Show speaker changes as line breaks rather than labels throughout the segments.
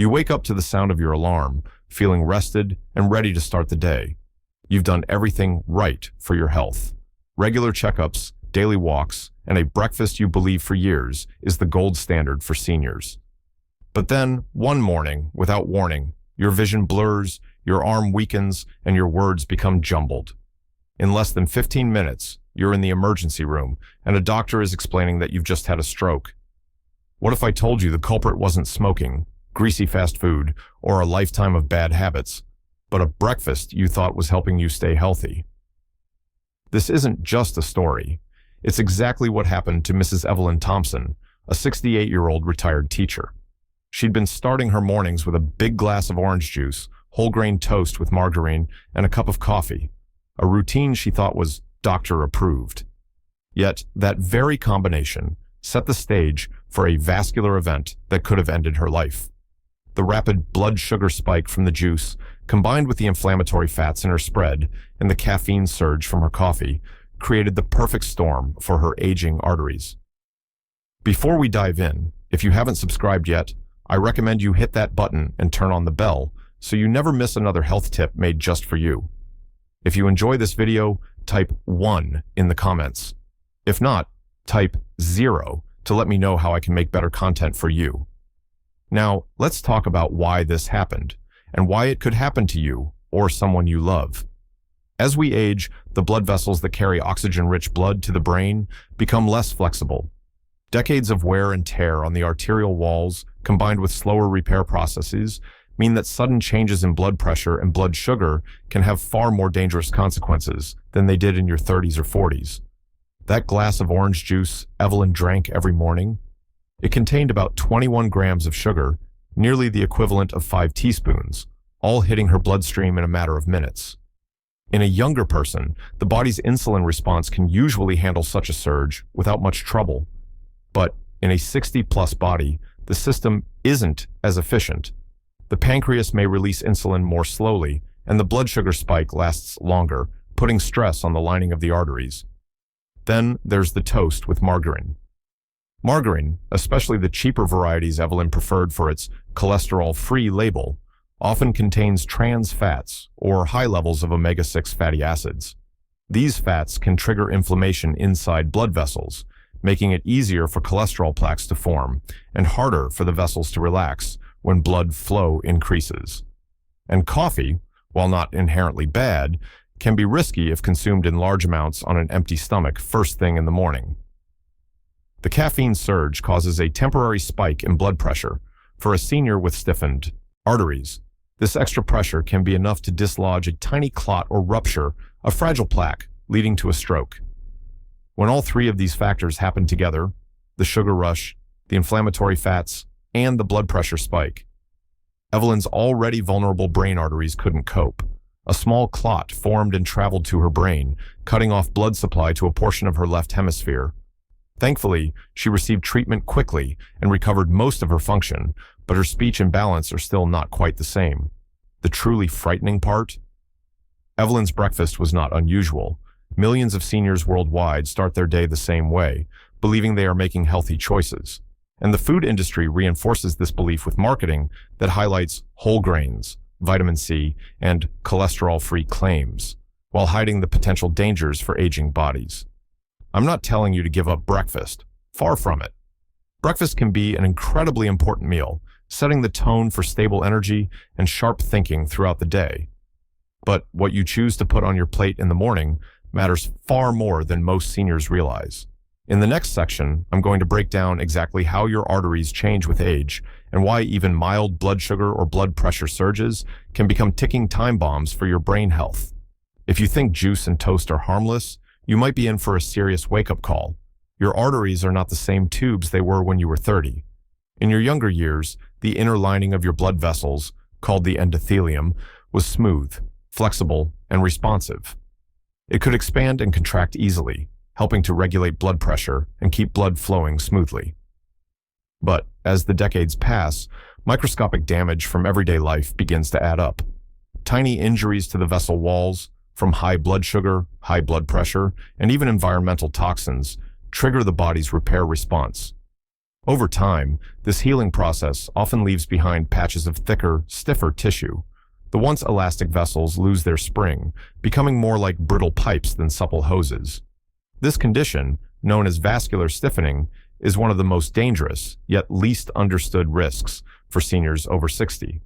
You wake up to the sound of your alarm, feeling rested and ready to start the day. You've done everything right for your health. Regular checkups, daily walks, and a breakfast you believe for years is the gold standard for seniors. But then, one morning, without warning, your vision blurs, your arm weakens, and your words become jumbled. In less than 15 minutes, you're in the emergency room, and a doctor is explaining that you've just had a stroke. What if I told you the culprit wasn't smoking, greasy fast food, or a lifetime of bad habits, but a breakfast you thought was helping you stay healthy? This isn't just a story. It's exactly what happened to Mrs. Evelyn Thompson, a 68-year-old retired teacher. She'd been starting her mornings with a big glass of orange juice, whole grain toast with margarine, and a cup of coffee, a routine she thought was doctor approved. Yet that very combination set the stage for a vascular event that could have ended her life. The rapid blood sugar spike from the juice, combined with the inflammatory fats in her spread and the caffeine surge from her coffee, created the perfect storm for her aging arteries. Before we dive in, if you haven't subscribed yet, I recommend you hit that button and turn on the bell so you never miss another health tip made just for you. If you enjoy this video, type 1 in the comments. If not, type 0 to let me know how I can make better content for you. Now, let's talk about why this happened and why it could happen to you or someone you love. As we age, the blood vessels that carry oxygen-rich blood to the brain become less flexible. Decades of wear and tear on the arterial walls, combined with slower repair processes, mean that sudden changes in blood pressure and blood sugar can have far more dangerous consequences than they did in your 30s or 40s. That glass of orange juice Evelyn drank every morning, it contained about 21 grams of sugar, nearly the equivalent of 5 teaspoons, all hitting her bloodstream in a matter of minutes. In a younger person, the body's insulin response can usually handle such a surge without much trouble. But in a 60-plus body, the system isn't as efficient. The pancreas may release insulin more slowly, and the blood sugar spike lasts longer, putting stress on the lining of the arteries. Then there's the toast with margarine. Margarine, especially the cheaper varieties Evelyn preferred for its cholesterol-free label, often contains trans fats or high levels of omega-6 fatty acids. These fats can trigger inflammation inside blood vessels, making it easier for cholesterol plaques to form and harder for the vessels to relax when blood flow increases. And coffee, while not inherently bad, can be risky if consumed in large amounts on an empty stomach first thing in the morning. The caffeine surge causes a temporary spike in blood pressure. For a senior with stiffened arteries, this extra pressure can be enough to dislodge a tiny clot or rupture a fragile plaque, leading to a stroke. When all three of these factors happen together, the sugar rush, the inflammatory fats, and the blood pressure spike, Evelyn's already vulnerable brain arteries couldn't cope. A small clot formed and traveled to her brain, cutting off blood supply to a portion of her left hemisphere. Thankfully, she received treatment quickly and recovered most of her function, but her speech and balance are still not quite the same. The truly frightening part? Evelyn's breakfast was not unusual. Millions of seniors worldwide start their day the same way, believing they are making healthy choices. And the food industry reinforces this belief with marketing that highlights whole grains, vitamin C, and cholesterol-free claims, while hiding the potential dangers for aging bodies. I'm not telling you to give up breakfast. Far from it. Breakfast can be an incredibly important meal, setting the tone for stable energy and sharp thinking throughout the day. But what you choose to put on your plate in the morning matters far more than most seniors realize. In the next section, I'm going to break down exactly how your arteries change with age and why even mild blood sugar or blood pressure surges can become ticking time bombs for your brain health. If you think juice and toast are harmless, you might be in for a serious wake-up call. Your arteries are not the same tubes they were when you were 30. In your younger years, the inner lining of your blood vessels, called the endothelium, was smooth, flexible, and responsive. It could expand and contract easily, helping to regulate blood pressure and keep blood flowing smoothly. But as the decades pass, microscopic damage from everyday life begins to add up. Tiny injuries to the vessel walls, from high blood sugar, high blood pressure, and even environmental toxins, trigger the body's repair response. Over time, this healing process often leaves behind patches of thicker, stiffer tissue. The once elastic vessels lose their spring, becoming more like brittle pipes than supple hoses. This condition, known as vascular stiffening, is one of the most dangerous, yet least understood risks for seniors over 60.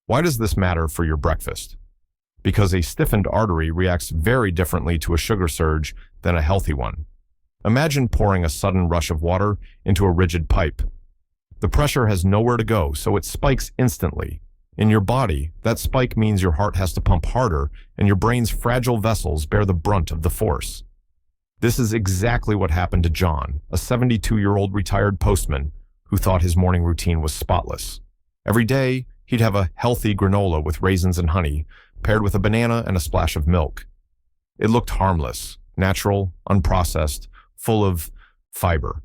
Why does this matter for your breakfast? Because a stiffened artery reacts very differently to a sugar surge than a healthy one. Imagine pouring a sudden rush of water into a rigid pipe. The pressure has nowhere to go, so it spikes instantly. In your body, that spike means your heart has to pump harder, and your brain's fragile vessels bear the brunt of the force. This is exactly what happened to John, a 72-year-old retired postman who thought his morning routine was spotless. Every day, he'd have a healthy granola with raisins and honey, paired with a banana and a splash of milk. It looked harmless, natural, unprocessed, full of fiber.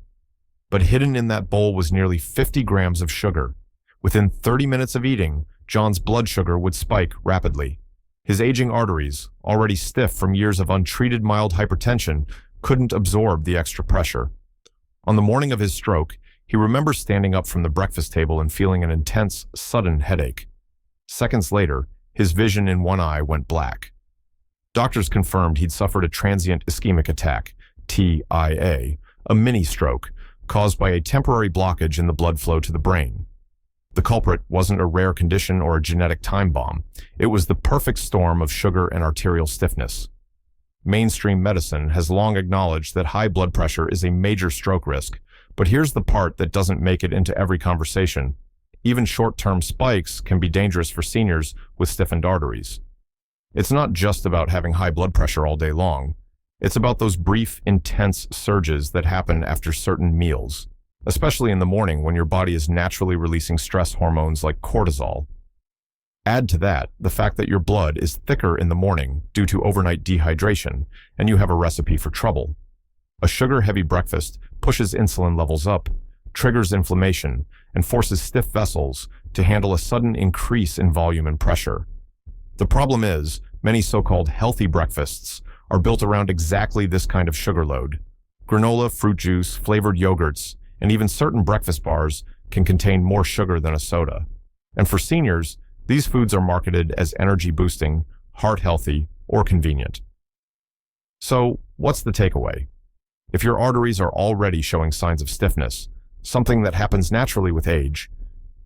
But hidden in that bowl was nearly 50 grams of sugar. Within 30 minutes of eating, John's blood sugar would spike rapidly. His aging arteries, already stiff from years of untreated mild hypertension, couldn't absorb the extra pressure. On the morning of his stroke, he remembers standing up from the breakfast table and feeling an intense, sudden headache. Seconds later, his vision in one eye went black. Doctors confirmed he'd suffered a transient ischemic attack, TIA, a mini-stroke, caused by a temporary blockage in the blood flow to the brain. The culprit wasn't a rare condition or a genetic time bomb. It was the perfect storm of sugar and arterial stiffness. Mainstream medicine has long acknowledged that high blood pressure is a major stroke risk, but here's the part that doesn't make it into every conversation. Even short-term spikes can be dangerous for seniors with stiffened arteries. It's not just about having high blood pressure all day long. It's about those brief, intense surges that happen after certain meals, especially in the morning when your body is naturally releasing stress hormones like cortisol. Add to that the fact that your blood is thicker in the morning due to overnight dehydration, and you have a recipe for trouble. A sugar-heavy breakfast pushes insulin levels up, triggers inflammation, and forces stiff vessels to handle a sudden increase in volume and pressure. The problem is, many so-called healthy breakfasts are built around exactly this kind of sugar load. Granola, fruit juice, flavored yogurts, and even certain breakfast bars can contain more sugar than a soda. And for seniors, these foods are marketed as energy-boosting, heart-healthy, or convenient. So, what's the takeaway? If your arteries are already showing signs of stiffness, something that happens naturally with age,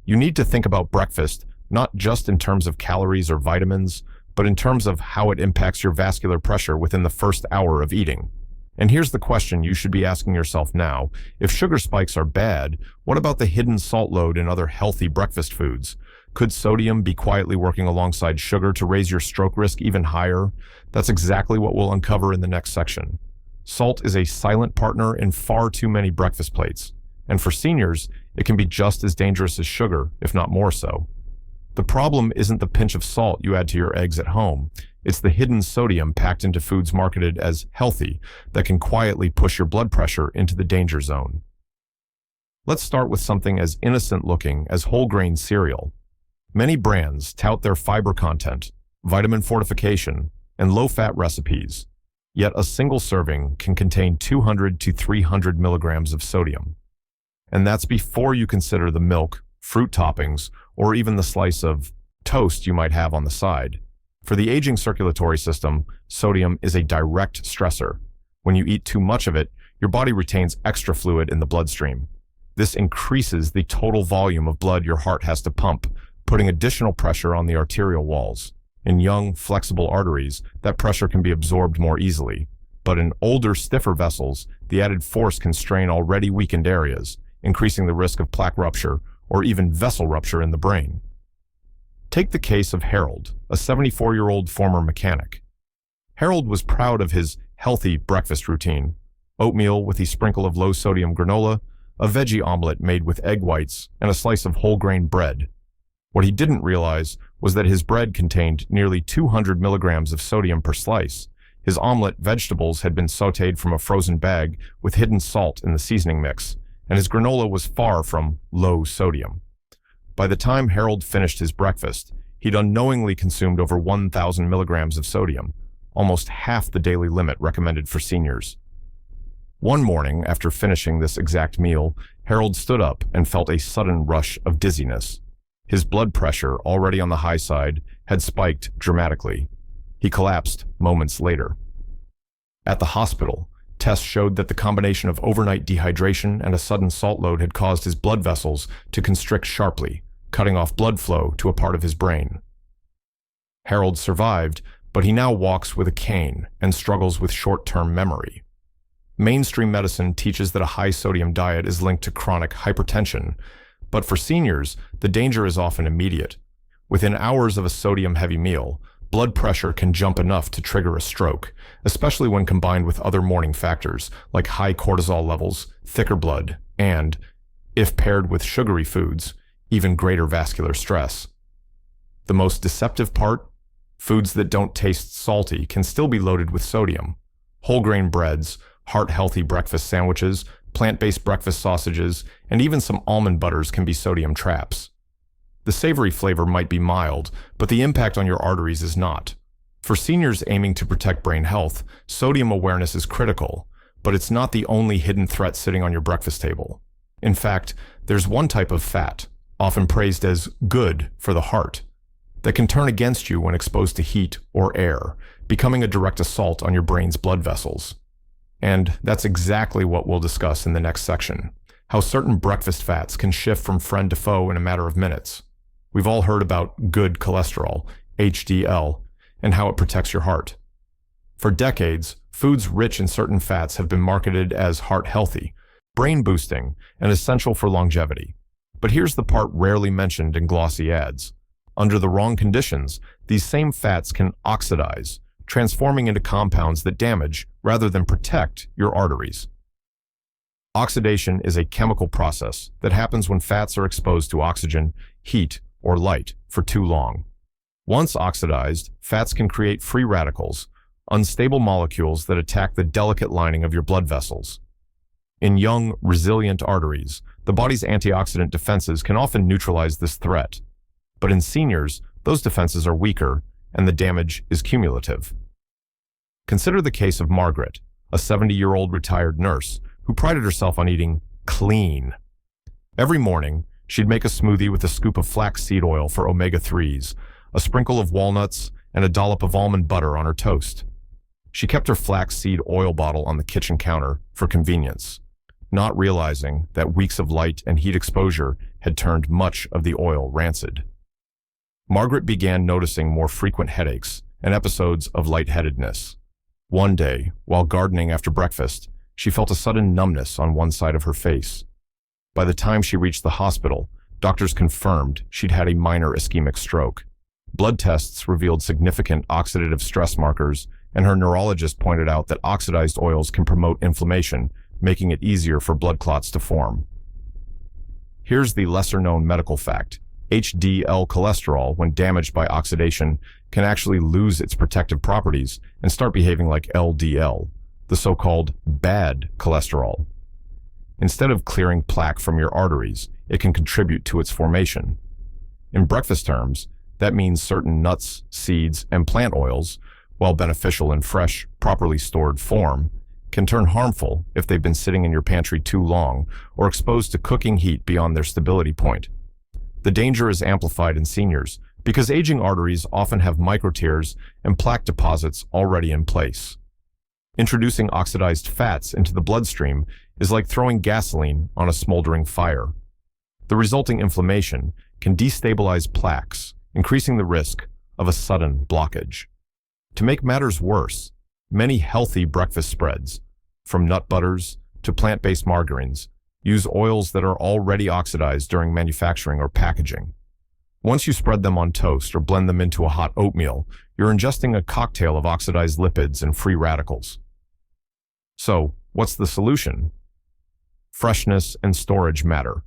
you need to think about breakfast not just in terms of calories or vitamins, but in terms of how it impacts your vascular pressure within the first hour of eating. And here's the question you should be asking yourself now. If sugar spikes are bad, what about the hidden salt load in other healthy breakfast foods? Could sodium be quietly working alongside sugar to raise your stroke risk even higher? That's exactly what we'll uncover in the next section. Salt is a silent partner in far too many breakfast plates. And for seniors, it can be just as dangerous as sugar, if not more so. The problem isn't the pinch of salt you add to your eggs at home. It's the hidden sodium packed into foods marketed as healthy that can quietly push your blood pressure into the danger zone. Let's start with something as innocent looking as whole grain cereal. Many brands tout their fiber content, vitamin fortification, and low-fat recipes, yet a single serving can contain 200 to 300 milligrams of sodium. And that's before you consider the milk, fruit toppings, or even the slice of toast you might have on the side. For the aging circulatory system, sodium is a direct stressor. When you eat too much of it, your body retains extra fluid in the bloodstream. This increases the total volume of blood your heart has to pump, putting additional pressure on the arterial walls. In young, flexible arteries, that pressure can be absorbed more easily. But in older, stiffer vessels, the added force can strain already weakened areas, increasing the risk of plaque rupture or even vessel rupture in the brain. Take the case of Harold, a 74-year-old former mechanic. Harold was proud of his healthy breakfast routine: oatmeal with a sprinkle of low-sodium granola, a veggie omelet made with egg whites, and a slice of whole grain bread. What he didn't realize was that his bread contained nearly 200 milligrams of sodium per slice. His omelet vegetables had been sautéed from a frozen bag with hidden salt in the seasoning mix, and his granola was far from low sodium. By the time Harold finished his breakfast, he'd unknowingly consumed over 1,000 milligrams of sodium, almost half the daily limit recommended for seniors. One morning, after finishing this exact meal, Harold stood up and felt a sudden rush of dizziness. His blood pressure, already on the high side, had spiked dramatically. He collapsed moments later. At the hospital, tests showed that the combination of overnight dehydration and a sudden salt load had caused his blood vessels to constrict sharply, cutting off blood flow to a part of his brain. Harold survived, but he now walks with a cane and struggles with short-term memory. Mainstream medicine teaches that a high-sodium diet is linked to chronic hypertension, but for seniors, the danger is often immediate. Within hours of a sodium-heavy meal, blood pressure can jump enough to trigger a stroke, especially when combined with other warning factors like high cortisol levels, thicker blood, and, if paired with sugary foods, even greater vascular stress. The most deceptive part? Foods that don't taste salty can still be loaded with sodium. Whole grain breads, heart-healthy breakfast sandwiches, plant-based breakfast sausages, and even some almond butters can be sodium traps. The savory flavor might be mild, but the impact on your arteries is not. For seniors aiming to protect brain health, sodium awareness is critical, but it's not the only hidden threat sitting on your breakfast table. In fact, there's one type of fat, often praised as good for the heart, that can turn against you when exposed to heat or air, becoming a direct assault on your brain's blood vessels. And that's exactly what we'll discuss in the next section, how certain breakfast fats can shift from friend to foe in a matter of minutes. We've all heard about good cholesterol, HDL, and how it protects your heart. For decades, foods rich in certain fats have been marketed as heart-healthy, brain-boosting, and essential for longevity. But here's the part rarely mentioned in glossy ads. Under the wrong conditions, these same fats can oxidize, transforming into compounds that damage, rather than protect, your arteries. Oxidation is a chemical process that happens when fats are exposed to oxygen, heat, or light for too long. Once oxidized, fats can create free radicals, unstable molecules that attack the delicate lining of your blood vessels. In young, resilient arteries, the body's antioxidant defenses can often neutralize this threat. But in seniors, those defenses are weaker, and the damage is cumulative. Consider the case of Margaret, a 70-year-old retired nurse who prided herself on eating clean. Every morning, she'd make a smoothie with a scoop of flaxseed oil for omega-3s, a sprinkle of walnuts, and a dollop of almond butter on her toast. She kept her flaxseed oil bottle on the kitchen counter for convenience, not realizing that weeks of light and heat exposure had turned much of the oil rancid. Margaret began noticing more frequent headaches and episodes of lightheadedness. One day, while gardening after breakfast, she felt a sudden numbness on one side of her face. By the time she reached the hospital, doctors confirmed she'd had a minor ischemic stroke. Blood tests revealed significant oxidative stress markers, and her neurologist pointed out that oxidized oils can promote inflammation, making it easier for blood clots to form. Here's the lesser-known medical fact. HDL cholesterol, when damaged by oxidation, can actually lose its protective properties and start behaving like LDL, the so-called bad cholesterol. Instead of clearing plaque from your arteries, it can contribute to its formation. In breakfast terms, that means certain nuts, seeds, and plant oils, while beneficial in fresh, properly stored form, can turn harmful if they've been sitting in your pantry too long or exposed to cooking heat beyond their stability point. The danger is amplified in seniors because aging arteries often have microtears and plaque deposits already in place. Introducing oxidized fats into the bloodstream is like throwing gasoline on a smoldering fire. The resulting inflammation can destabilize plaques, increasing the risk of a sudden blockage. To make matters worse, many healthy breakfast spreads, from nut butters to plant-based margarines, use oils that are already oxidized during manufacturing or packaging. Once you spread them on toast or blend them into a hot oatmeal, you're ingesting a cocktail of oxidized lipids and free radicals. So, what's the solution? Freshness and storage matter.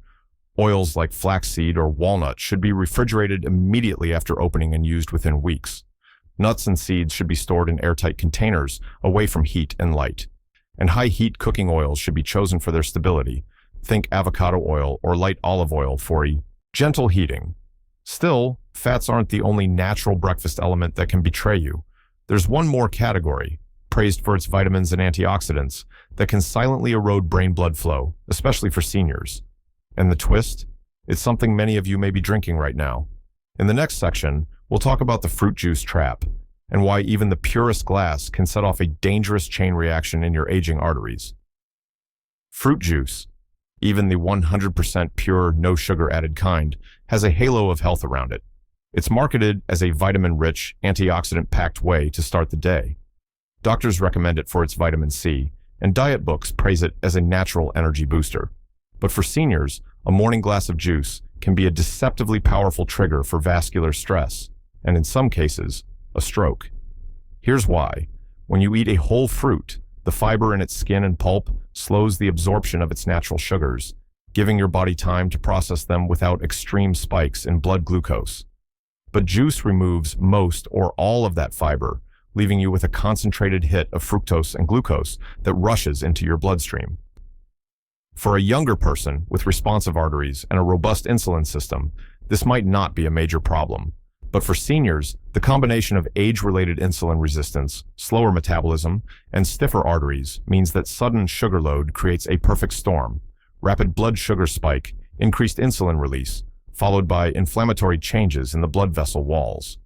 Oils like flaxseed or walnut should be refrigerated immediately after opening and used within weeks. Nuts and seeds should be stored in airtight containers away from heat and light. And high-heat cooking oils should be chosen for their stability. Think avocado oil or light olive oil for a gentle heating. Still, fats aren't the only natural breakfast element that can betray you. There's one more category, praised for its vitamins and antioxidants, that can silently erode brain blood flow, especially for seniors. And the twist? It's something many of you may be drinking right now. In the next section, we'll talk about the fruit juice trap and why even the purest glass can set off a dangerous chain reaction in your aging arteries. Fruit juice, even the 100% pure, no sugar added kind, has a halo of health around it. It's marketed as a vitamin-rich, antioxidant-packed way to start the day. Doctors recommend it for its vitamin C, and diet books praise it as a natural energy booster. But for seniors, a morning glass of juice can be a deceptively powerful trigger for vascular stress, and in some cases, a stroke. Here's why. When you eat a whole fruit, the fiber in its skin and pulp slows the absorption of its natural sugars, giving your body time to process them without extreme spikes in blood glucose. But juice removes most or all of that fiber, leaving you with a concentrated hit of fructose and glucose that rushes into your bloodstream. For a younger person with responsive arteries and a robust insulin system, this might not be a major problem. But for seniors, the combination of age-related insulin resistance, slower metabolism, and stiffer arteries means that sudden sugar load creates a perfect storm: rapid blood sugar spike, increased insulin release, followed by inflammatory changes in the blood vessel walls.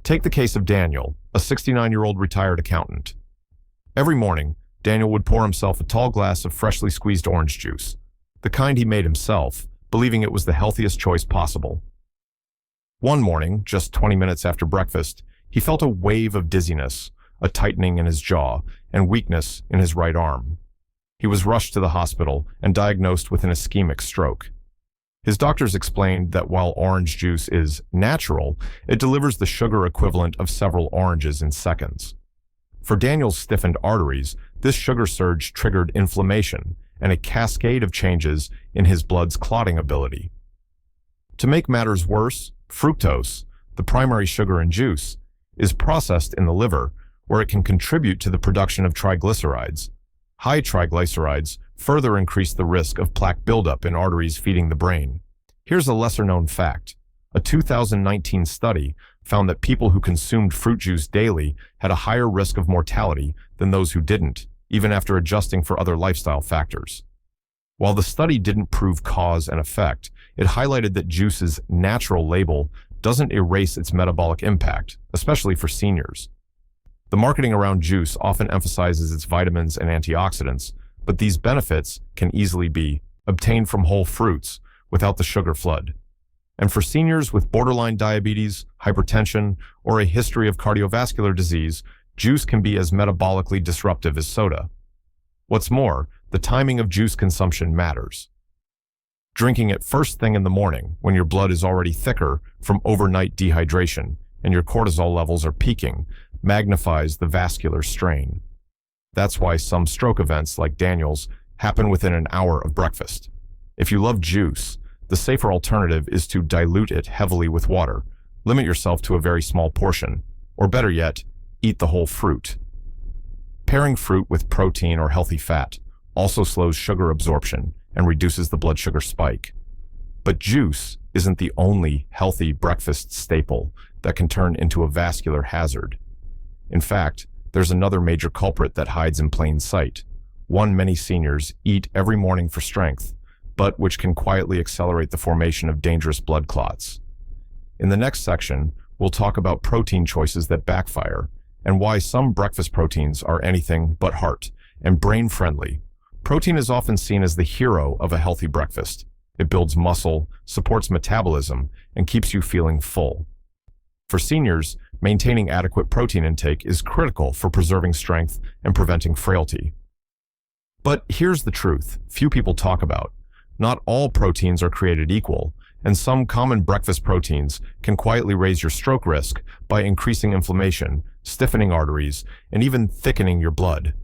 Take the case of Daniel, a 69-year-old retired accountant. Every morning, Daniel would pour himself a tall glass of freshly squeezed orange juice, the kind he made himself, believing it was the healthiest choice possible. One morning, just 20 minutes after breakfast, he felt a wave of dizziness, a tightening in his jaw, and weakness in his right arm. He was rushed to the hospital and diagnosed with an ischemic stroke. His doctors explained that while orange juice is natural, it delivers the sugar equivalent of several oranges in seconds. For Daniel's stiffened arteries, this sugar surge triggered inflammation and a cascade of changes in his blood's clotting ability. To make matters worse, fructose, the primary sugar in juice, is processed in the liver, where it can contribute to the production of triglycerides. High triglycerides further increase the risk of plaque buildup in arteries feeding the brain. Here's a lesser-known fact. A 2019 study found that people who consumed fruit juice daily had a higher risk of mortality than those who didn't, even after adjusting for other lifestyle factors. While the study didn't prove cause and effect, it highlighted that juice's natural label doesn't erase its metabolic impact, especially for seniors. The marketing around juice often emphasizes its vitamins and antioxidants, but these benefits can easily be obtained from whole fruits without the sugar flood. And for seniors with borderline diabetes, hypertension, or a history of cardiovascular disease, juice can be as metabolically disruptive as soda. What's more, the timing of juice consumption matters. Drinking it first thing in the morning, when your blood is already thicker from overnight dehydration and your cortisol levels are peaking, magnifies the vascular strain. That's why some stroke events like Daniel's happen within an hour of breakfast. If you love juice, the safer alternative is to dilute it heavily with water. Limit yourself to a very small portion, or better yet, eat the whole fruit. Pairing fruit with protein or healthy fat also slows sugar absorption and reduces the blood sugar spike. But juice isn't the only healthy breakfast staple that can turn into a vascular hazard. In fact, there's another major culprit that hides in plain sight, one many seniors eat every morning for strength, but which can quietly accelerate the formation of dangerous blood clots. In the next section, we'll talk about protein choices that backfire and why some breakfast proteins are anything but heart and brain-friendly. Protein is often seen as the hero of a healthy breakfast. It builds muscle, supports metabolism, and keeps you feeling full. For seniors, maintaining adequate protein intake is critical for preserving strength and preventing frailty. But here's the truth few people talk about. Not all proteins are created equal, and some common breakfast proteins can quietly raise your stroke risk by increasing inflammation, stiffening arteries, and even thickening your blood.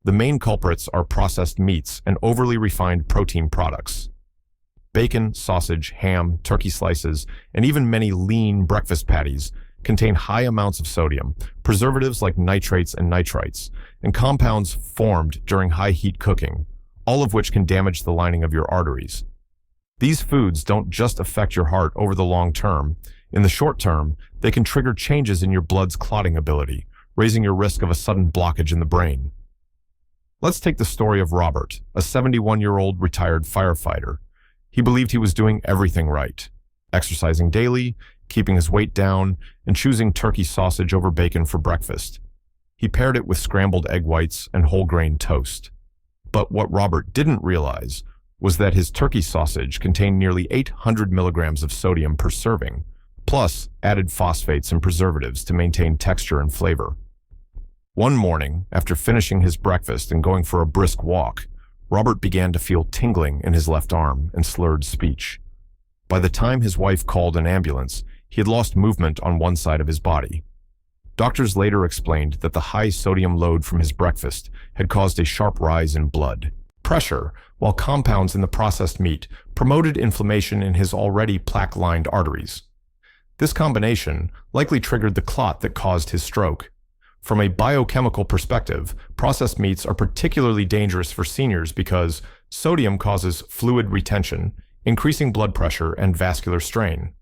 The main culprits are processed meats and overly refined protein products. Bacon, sausage, ham, turkey slices, and even many lean breakfast patties contain high amounts of sodium, preservatives like nitrates and nitrites, and compounds formed during high heat cooking, all of which can damage the lining of your arteries. These foods don't just affect your heart over the long term. In the short term, they can trigger changes in your blood's clotting ability, raising your risk of a sudden blockage in the brain. Let's take the story of Robert, a 71-year-old retired firefighter. He believed he was doing everything right, exercising daily, keeping his weight down, and choosing turkey sausage over bacon for breakfast. He paired it with scrambled egg whites and whole-grain toast. But what Robert didn't realize was that his turkey sausage contained nearly 800 milligrams of sodium per serving, plus added phosphates and preservatives to maintain texture and flavor. One morning, after finishing his breakfast and going for a brisk walk, Robert began to feel tingling in his left arm and slurred speech. By the time his wife called an ambulance, he had lost movement on one side of his body. Doctors later explained that the high sodium load from his breakfast had caused a sharp rise in blood pressure, while compounds in the processed meat promoted inflammation in his already plaque-lined arteries. This combination likely triggered the clot that caused his stroke. From a biochemical perspective, processed meats are particularly dangerous for seniors because sodium causes fluid retention, increasing blood pressure and vascular strain.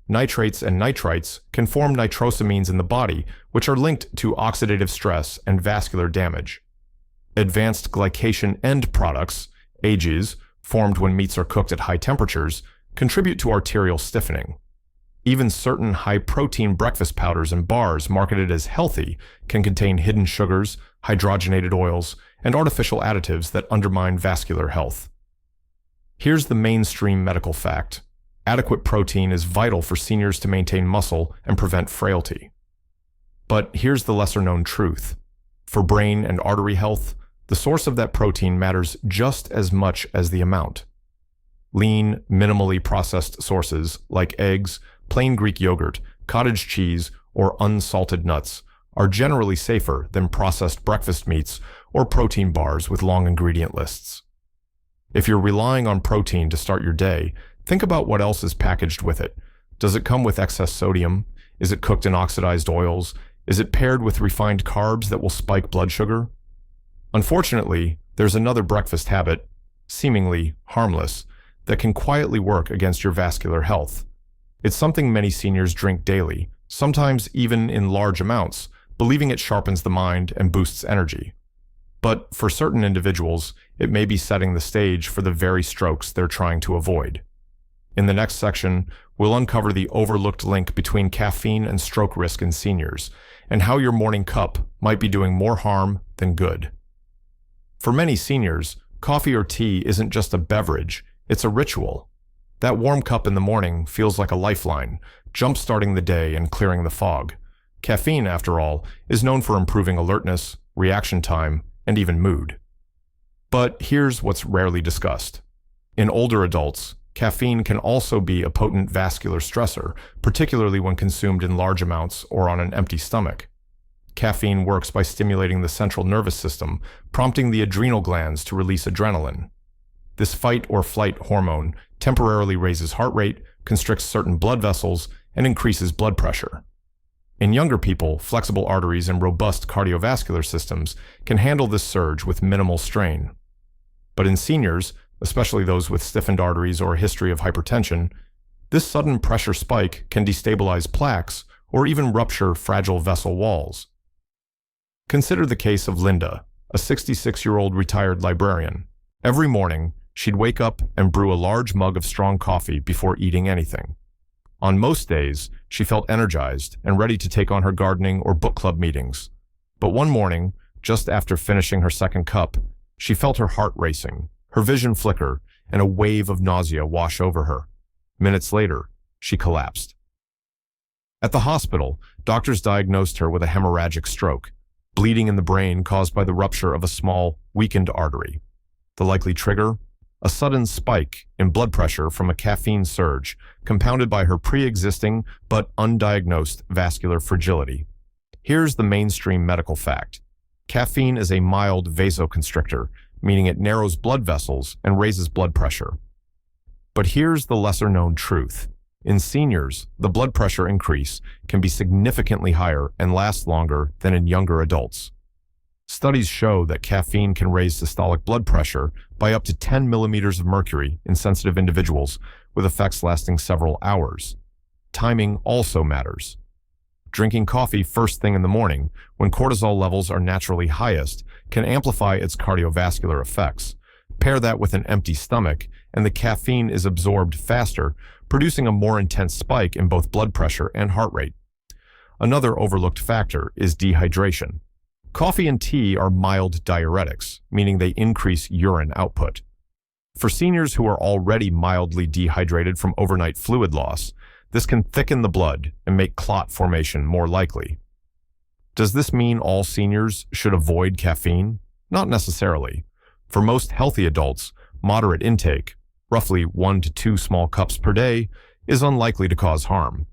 Nitrates and nitrites can form nitrosamines in the body, which are linked to oxidative stress and vascular damage. Advanced glycation end products, AGEs, formed when meats are cooked at high temperatures, contribute to arterial stiffening. Even certain high-protein breakfast powders and bars marketed as healthy can contain hidden sugars, hydrogenated oils, and artificial additives that undermine vascular health. Here's the mainstream medical fact. Adequate protein is vital for seniors to maintain muscle and prevent frailty. But here's the lesser-known truth. For brain and artery health, the source of that protein matters just as much as the amount. Lean, minimally processed sources like eggs, plain Greek yogurt, cottage cheese, or unsalted nuts are generally safer than processed breakfast meats or protein bars with long ingredient lists. If you're relying on protein to start your day, think about what else is packaged with it. Does it come with excess sodium? Is it cooked in oxidized oils? Is it paired with refined carbs that will spike blood sugar? Unfortunately, there's another breakfast habit, seemingly harmless, that can quietly work against your vascular health. It's something many seniors drink daily, sometimes even in large amounts, believing it sharpens the mind and boosts energy. But for certain individuals, it may be setting the stage for the very strokes they're trying to avoid. In the next section, we'll uncover the overlooked link between caffeine and stroke risk in seniors, and how your morning cup might be doing more harm than good. For many seniors, coffee or tea isn't just a beverage, it's a ritual. That warm cup in the morning feels like a lifeline, jump-starting the day and clearing the fog. Caffeine, after all, is known for improving alertness, reaction time, and even mood. But here's what's rarely discussed. In older adults, caffeine can also be a potent vascular stressor, particularly when consumed in large amounts or on an empty stomach. Caffeine works by stimulating the central nervous system, prompting the adrenal glands to release adrenaline. This fight or flight hormone temporarily raises heart rate, constricts certain blood vessels, and increases blood pressure. In younger people, flexible arteries and robust cardiovascular systems can handle this surge with minimal strain. But in seniors, especially those with stiffened arteries or a history of hypertension, this sudden pressure spike can destabilize plaques or even rupture fragile vessel walls. Consider the case of Linda, a 66-year-old retired librarian. Every morning, she'd wake up and brew a large mug of strong coffee before eating anything. On most days, she felt energized and ready to take on her gardening or book club meetings. But one morning, just after finishing her second cup, she felt her heart racing, her vision flicker, and a wave of nausea wash over her. Minutes later, she collapsed. At the hospital, doctors diagnosed her with a hemorrhagic stroke, bleeding in the brain caused by the rupture of a small, weakened artery. The likely trigger? A sudden spike in blood pressure from a caffeine surge, compounded by her pre-existing but undiagnosed vascular fragility. Here's the mainstream medical fact. Caffeine is a mild vasoconstrictor, meaning it narrows blood vessels and raises blood pressure. But here's the lesser-known truth. In seniors, the blood pressure increase can be significantly higher and last longer than in younger adults. Studies show that caffeine can raise systolic blood pressure by up to 10 millimeters of mercury in sensitive individuals, with effects lasting several hours. Timing also matters. Drinking coffee first thing in the morning, when cortisol levels are naturally highest, can amplify its cardiovascular effects. Pair that with an empty stomach, and the caffeine is absorbed faster, producing a more intense spike in both blood pressure and heart rate. Another overlooked factor is dehydration. Coffee and tea are mild diuretics, meaning they increase urine output. For seniors who are already mildly dehydrated from overnight fluid loss, this can thicken the blood and make clot formation more likely. Does this mean all seniors should avoid caffeine? Not necessarily. For most healthy adults, moderate intake, roughly 1 to 2 small cups per day, is unlikely to cause harm.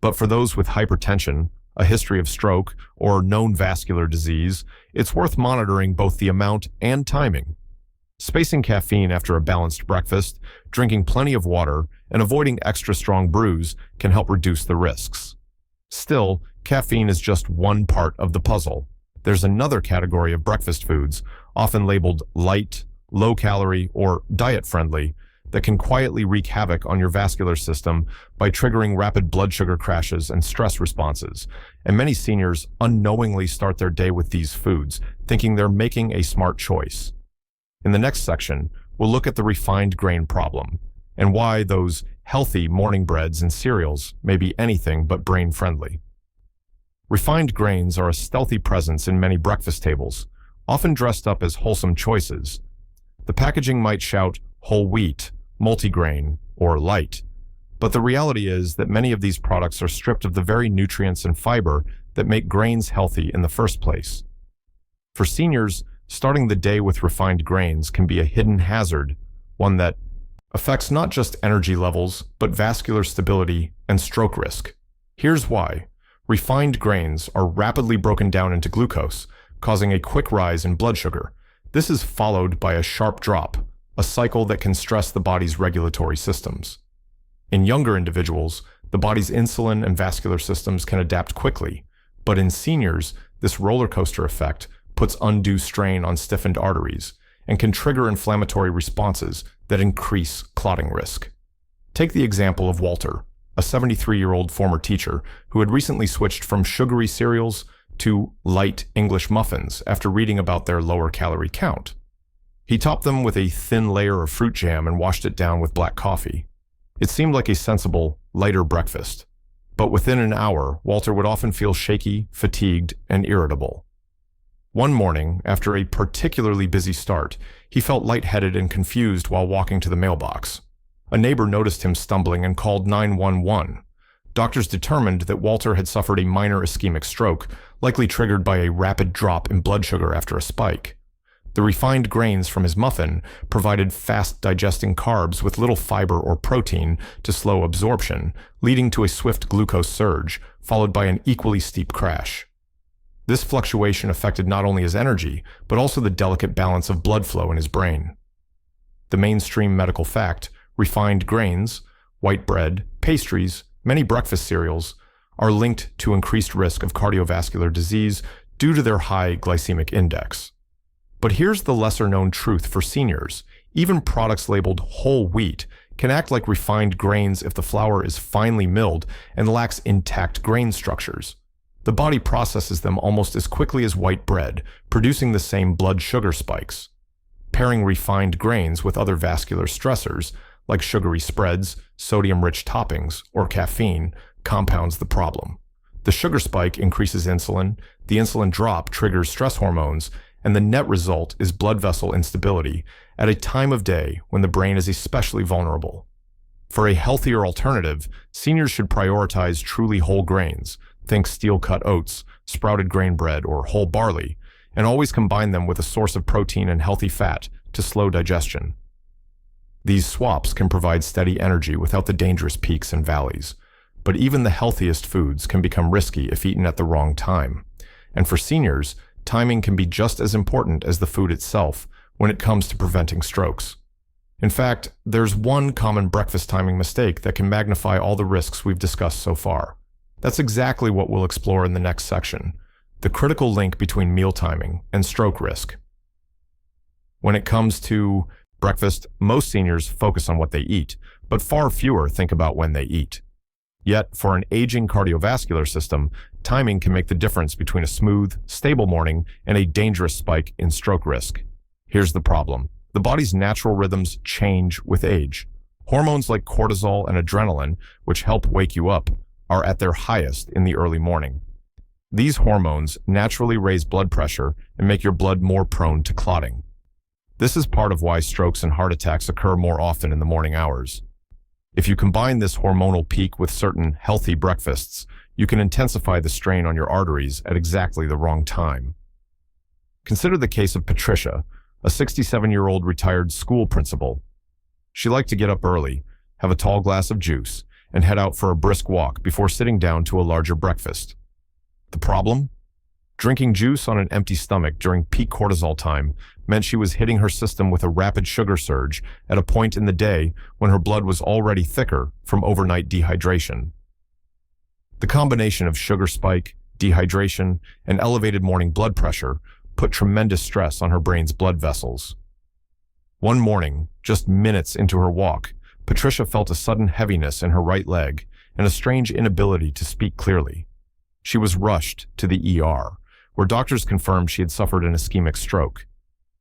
But for those with hypertension, a history of stroke, or known vascular disease, it's worth monitoring both the amount and timing. Spacing caffeine after a balanced breakfast, drinking plenty of water, and avoiding extra strong brews can help reduce the risks. Still, caffeine is just one part of the puzzle. There's another category of breakfast foods, often labeled light, low-calorie, or diet-friendly, that can quietly wreak havoc on your vascular system by triggering rapid blood sugar crashes and stress responses. And many seniors unknowingly start their day with these foods, thinking they're making a smart choice. In the next section, we'll look at the refined grain problem and why those healthy morning breads and cereals may be anything but brain-friendly. Refined grains are a stealthy presence in many breakfast tables, often dressed up as wholesome choices. The packaging might shout whole wheat, multigrain, or light, but the reality is that many of these products are stripped of the very nutrients and fiber that make grains healthy in the first place. For seniors, starting the day with refined grains can be a hidden hazard, one that affects not just energy levels, but vascular stability and stroke risk. Here's why. Refined grains are rapidly broken down into glucose, causing a quick rise in blood sugar. This is followed by a sharp drop, a cycle that can stress the body's regulatory systems. In younger individuals, the body's insulin and vascular systems can adapt quickly, but in seniors, this roller coaster effect puts undue strain on stiffened arteries and can trigger inflammatory responses that increase clotting risk. Take the example of Walter, a 73-year-old former teacher who had recently switched from sugary cereals to light English muffins after reading about their lower calorie count. He topped them with a thin layer of fruit jam and washed it down with black coffee. It seemed like a sensible, lighter breakfast. But within an hour, Walter would often feel shaky, fatigued, and irritable. One morning, after a particularly busy start, he felt lightheaded and confused while walking to the mailbox. A neighbor noticed him stumbling and called 911. Doctors determined that Walter had suffered a minor ischemic stroke, likely triggered by a rapid drop in blood sugar after a spike. The refined grains from his muffin provided fast-digesting carbs with little fiber or protein to slow absorption, leading to a swift glucose surge, followed by an equally steep crash. This fluctuation affected not only his energy, but also the delicate balance of blood flow in his brain. The mainstream medical fact, refined grains, white bread, pastries, many breakfast cereals, are linked to increased risk of cardiovascular disease due to their high glycemic index. But here's the lesser-known truth for seniors. Even products labeled whole wheat can act like refined grains if the flour is finely milled and lacks intact grain structures. The body processes them almost as quickly as white bread, producing the same blood sugar spikes. Pairing refined grains with other vascular stressors, like sugary spreads, sodium-rich toppings, or caffeine, compounds the problem. The sugar spike increases insulin, the insulin drop triggers stress hormones, and the net result is blood vessel instability at a time of day when the brain is especially vulnerable. For a healthier alternative, seniors should prioritize truly whole grains, think steel-cut oats, sprouted grain bread, or whole barley, and always combine them with a source of protein and healthy fat to slow digestion. These swaps can provide steady energy without the dangerous peaks and valleys, but even the healthiest foods can become risky if eaten at the wrong time. And for seniors, timing can be just as important as the food itself when it comes to preventing strokes. In fact, there's one common breakfast timing mistake that can magnify all the risks we've discussed so far. That's exactly what we'll explore in the next section, the critical link between meal timing and stroke risk. When it comes to breakfast, most seniors focus on what they eat, but far fewer think about when they eat. Yet, for an aging cardiovascular system, timing can make the difference between a smooth, stable morning and a dangerous spike in stroke risk. Here's the problem. The body's natural rhythms change with age. Hormones like cortisol and adrenaline, which help wake you up, are at their highest in the early morning. These hormones naturally raise blood pressure and make your blood more prone to clotting. This is part of why strokes and heart attacks occur more often in the morning hours. If you combine this hormonal peak with certain healthy breakfasts, you can intensify the strain on your arteries at exactly the wrong time. Consider the case of Patricia, a 67-year-old retired school principal. She liked to get up early, have a tall glass of juice, and head out for a brisk walk before sitting down to a larger breakfast. The problem? Drinking juice on an empty stomach during peak cortisol time meant she was hitting her system with a rapid sugar surge at a point in the day when her blood was already thicker from overnight dehydration. The combination of sugar spike, dehydration, and elevated morning blood pressure put tremendous stress on her brain's blood vessels. One morning, just minutes into her walk, Patricia felt a sudden heaviness in her right leg and a strange inability to speak clearly. She was rushed to the ER, where doctors confirmed she had suffered an ischemic stroke.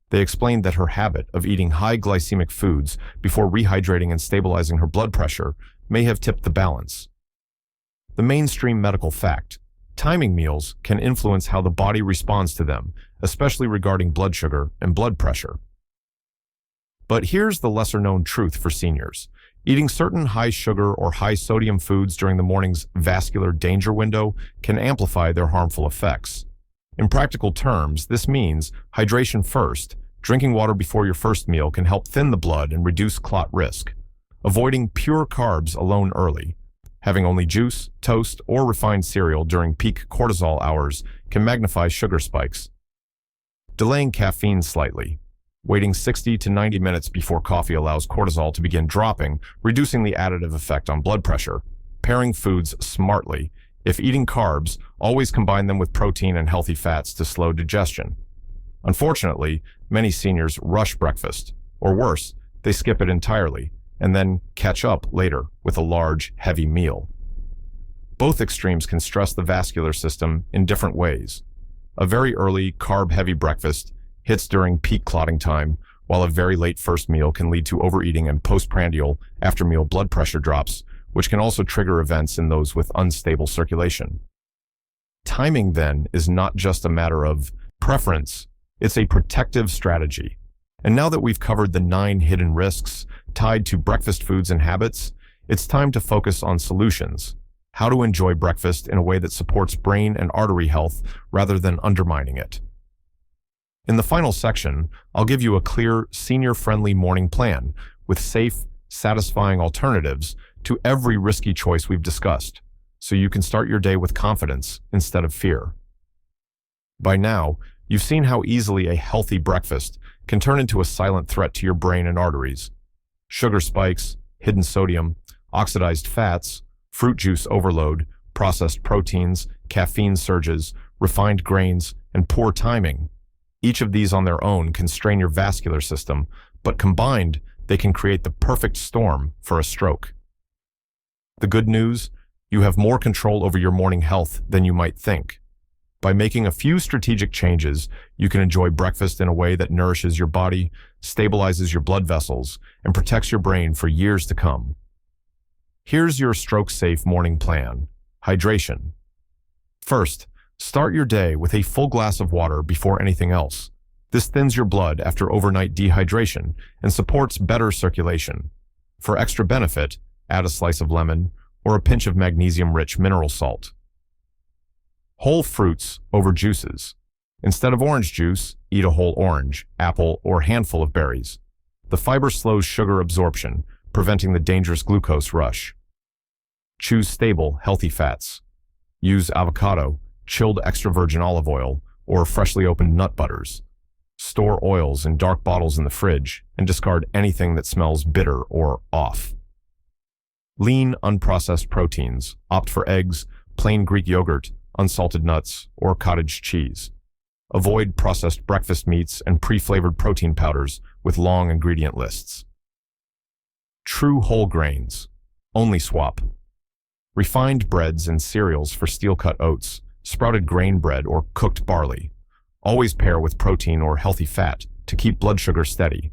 They explained that her habit of eating high glycemic foods before rehydrating and stabilizing her blood pressure may have tipped the balance. The mainstream medical fact: timing meals can influence how the body responds to them, especially regarding blood sugar and blood pressure. But here's the lesser-known truth for seniors. Eating certain high-sugar or high-sodium foods during the morning's vascular danger window can amplify their harmful effects. In practical terms, this means hydration first. Drinking water before your first meal can help thin the blood and reduce clot risk. Avoiding pure carbs alone early. Having only juice, toast, or refined cereal during peak cortisol hours can magnify sugar spikes. Delaying caffeine slightly. Waiting 60 to 90 minutes before coffee allows cortisol to begin dropping, reducing the additive effect on blood pressure. Pairing foods smartly. If eating carbs, always combine them with protein and healthy fats to slow digestion. Unfortunately, many seniors rush breakfast, or worse, they skip it entirely, and then catch up later with a large, heavy meal. Both extremes can stress the vascular system in different ways. A very early, carb-heavy breakfast hits during peak clotting time, while a very late first meal can lead to overeating and postprandial, after-meal blood pressure drops, which can also trigger events in those with unstable circulation. Timing, then, is not just a matter of preference, it's a protective strategy. And now that we've covered the 9 hidden risks tied to breakfast foods and habits, it's time to focus on solutions. How to enjoy breakfast in a way that supports brain and artery health rather than undermining it. In the final section, I'll give you a clear, senior-friendly morning plan with safe, satisfying alternatives to every risky choice we've discussed, so you can start your day with confidence instead of fear. By now, you've seen how easily a healthy breakfast can turn into a silent threat to your brain and arteries. Sugar spikes, hidden sodium, oxidized fats, fruit juice overload, processed proteins, caffeine surges, refined grains, and poor timing. Each of these on their own can strain your vascular system, but combined, they can create the perfect storm for a stroke. The good news? You have more control over your morning health than you might think. By making a few strategic changes, you can enjoy breakfast in a way that nourishes your body, stabilizes your blood vessels, and protects your brain for years to come. Here's your stroke-safe morning plan. Hydration. First, start your day with a full glass of water before anything else. This thins your blood after overnight dehydration and supports better circulation. For extra benefit, add a slice of lemon or a pinch of magnesium-rich mineral salt. Whole fruits over juices. Instead of orange juice, eat a whole orange, apple, or handful of berries. The fiber slows sugar absorption, preventing the dangerous glucose rush. Choose stable, healthy fats. Use avocado, chilled extra virgin olive oil, or freshly opened nut butters. Store oils in dark bottles in the fridge and discard anything that smells bitter or off. Lean, unprocessed proteins. Opt for eggs, plain Greek yogurt, unsalted nuts, or cottage cheese. Avoid processed breakfast meats and pre-flavored protein powders with long ingredient lists. True whole grains. Only swap. Refined breads and cereals for steel-cut oats, sprouted grain bread, or cooked barley. Always pair with protein or healthy fat to keep blood sugar steady.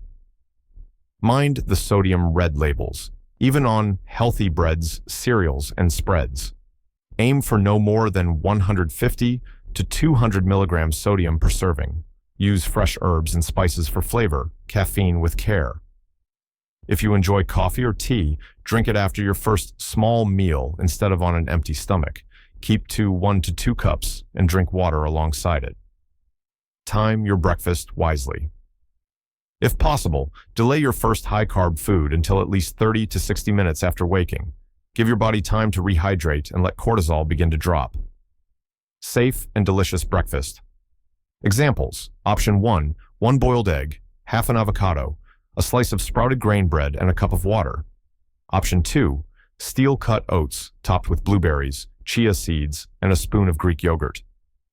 Mind the sodium red labels, even on healthy breads, cereals, and spreads. Aim for no more than 150 to 200 milligrams sodium per serving. Use fresh herbs and spices for flavor, caffeine with care. If you enjoy coffee or tea, drink it after your first small meal instead of on an empty stomach. Keep to 1 to 2 cups and drink water alongside it. Time your breakfast wisely. If possible, delay your first high-carb food until at least 30 to 60 minutes after waking. Give your body time to rehydrate and let cortisol begin to drop. Safe and delicious breakfast. Examples: Option 1, 1 boiled egg, half an avocado, a slice of sprouted grain bread, and a cup of water. Option 2, steel-cut oats topped with blueberries, chia seeds, and a spoon of Greek yogurt.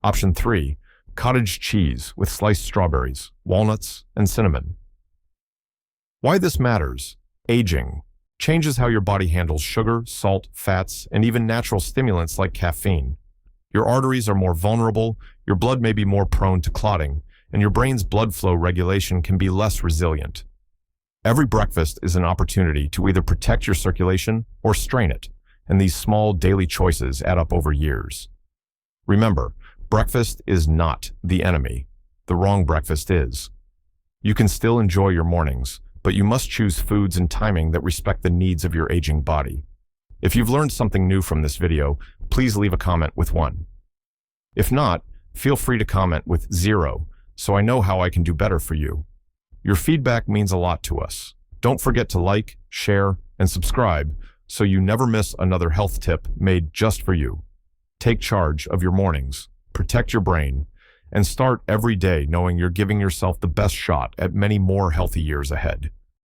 Option 3, cottage cheese with sliced strawberries, walnuts, and cinnamon. Why this matters? Aging changes how your body handles sugar, salt, fats, and even natural stimulants like caffeine. Your arteries are more vulnerable, your blood may be more prone to clotting, and your brain's blood flow regulation can be less resilient. Every breakfast is an opportunity to either protect your circulation or strain it, and these small daily choices add up over years. Remember, breakfast is not the enemy. The wrong breakfast is. You can still enjoy your mornings, but you must choose foods and timing that respect the needs of your aging body. If you've learned something new from this video, please leave a comment with 1. If not, feel free to comment with 0, so I know how I can do better for you. Your feedback means a lot to us. Don't forget to like, share, and subscribe so you never miss another health tip made just for you. Take charge of your mornings, protect your brain, and start every day knowing you're giving yourself the best shot at many more healthy years ahead.